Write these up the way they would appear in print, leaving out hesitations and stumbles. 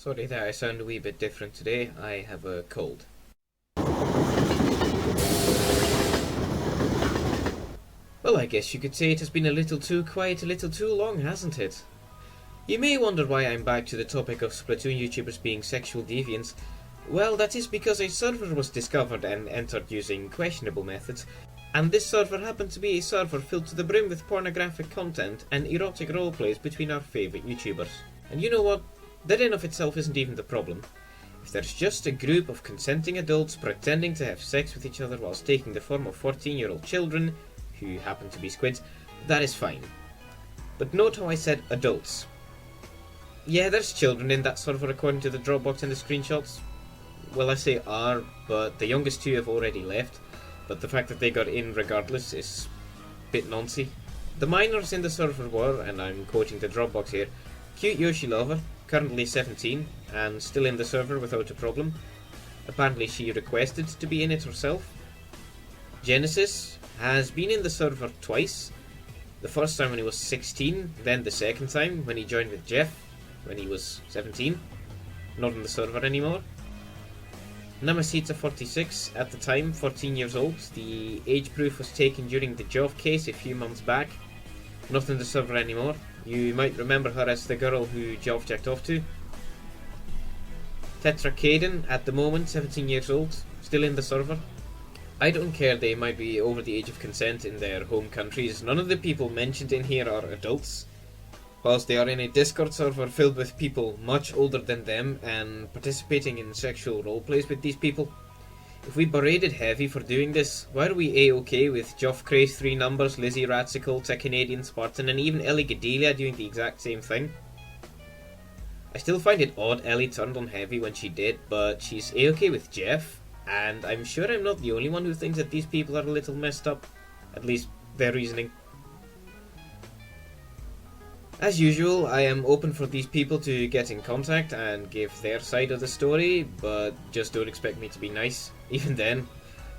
Sorry that I sound a wee bit different today. I have a cold. Well, I guess you could say it has been a little too quiet, a little too long, hasn't it? You may wonder why I'm back to the topic of Splatoon YouTubers being sexual deviants. Well, that is because a server was discovered and entered using questionable methods, and this server happened to be a server filled to the brim with pornographic content and erotic roleplays between our favourite YouTubers. And you know what? That in of itself isn't even the problem. If there's just a group of consenting adults pretending to have sex with each other whilst taking the form of 14-year-old children, who happen to be squids, that is fine. But note how I said adults. Yeah, there's children in that server according to the Dropbox and the screenshots. Well, I say are, but the youngest two have already left. But the fact that they got in regardless is a bit noncy. The minors in the server were, and I'm quoting the Dropbox here, Cute Yoshi Lover, currently 17, and still in the server without a problem. Apparently she requested to be in it herself. Genesis has been in the server twice. The first time when he was 16, then the second time when he joined with Jeff when he was 17. Not in the server anymore. Namasita46, at the time 14 years old. The age proof was taken during the Joff case a few months back. Not in the server anymore. You might remember her as the girl who Joff jacked off to. TehCanadian, at the moment 17 years old, still in the server. I don't care they might be over the age of consent in their home countries, none of the people mentioned in here are adults. Whilst they are in a Discord server filled with people much older than them and participating in sexual roleplays with these people. If we berated Heavy for doing this, why are we A-OK with Joff Craze 3 numbers, Lizzieratcicle, TehCanadianSpartan, and even Ellie Godelia doing the exact same thing? I still find it odd Ellie turned on Heavy when she did, but she's A-OK with Jeff, and I'm sure I'm not the only one who thinks that these people are a little messed up. At least, their reasoning. As usual, I am open for these people to get in contact and give their side of the story, but just don't expect me to be nice. Even then,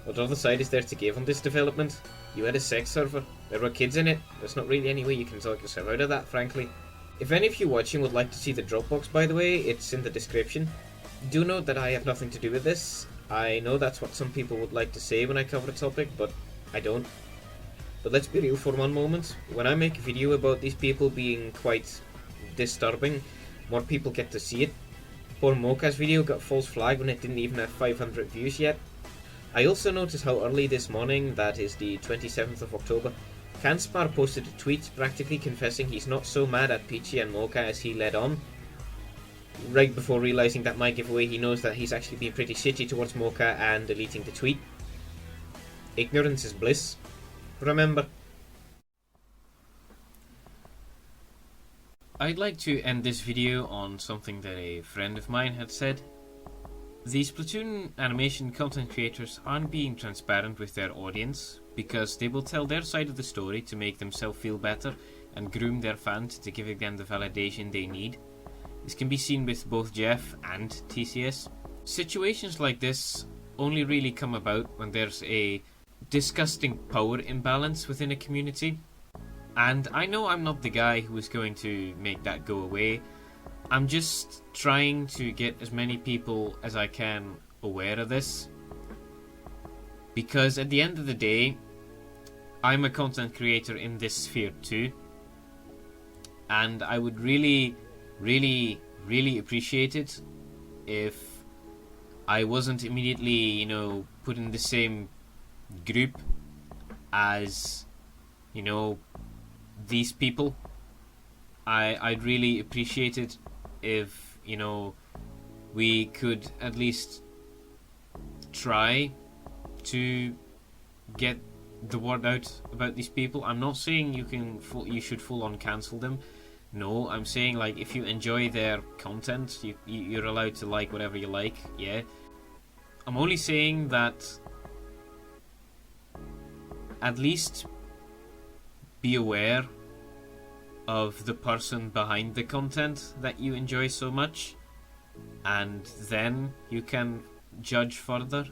what other side is there to give on this development? You had a sex server, there were kids in it, there's not really any way you can talk yourself out of that, frankly. If any of you watching would like to see the Dropbox, by the way, it's in the description. Do note that I have nothing to do with this. I know that's what some people would like to say when I cover a topic, but I don't. But let's be real for one moment. When I make a video about these people being quite disturbing, more people get to see it. Poor Mocha's video got false flag when it didn't even have 500 views yet. I also noticed how early this morning, that is the 27th of October, Canspar posted a tweet practically confessing he's not so mad at Peachy and Mocha as he led on. Right before realising that my giveaway, he knows that he's actually been pretty shitty towards Mocha and deleting the tweet. Ignorance is bliss. Remember. I'd like to end this video on something that a friend of mine had said. The Splatoon animation content creators aren't being transparent with their audience because they will tell their side of the story to make themselves feel better and groom their fans to give them the validation they need. This can be seen with both Jeff and TCS. Situations like this only really come about when there's a disgusting power imbalance within a community, and I know I'm not the guy who is going to make that go away. I'm just trying to get as many people as I can aware of this, because at the end of the day I'm a content creator in this sphere too, and I would really appreciate it if I wasn't immediately, put in the same group as, these people. I'd really appreciate it if, we could at least try to get the word out about these people. I'm not saying you should full on cancel them. No, I'm saying, like, if you enjoy their content, you're allowed to like whatever you like, yeah. I'm only saying that at least be aware of the person behind the content that you enjoy so much, and then you can judge further,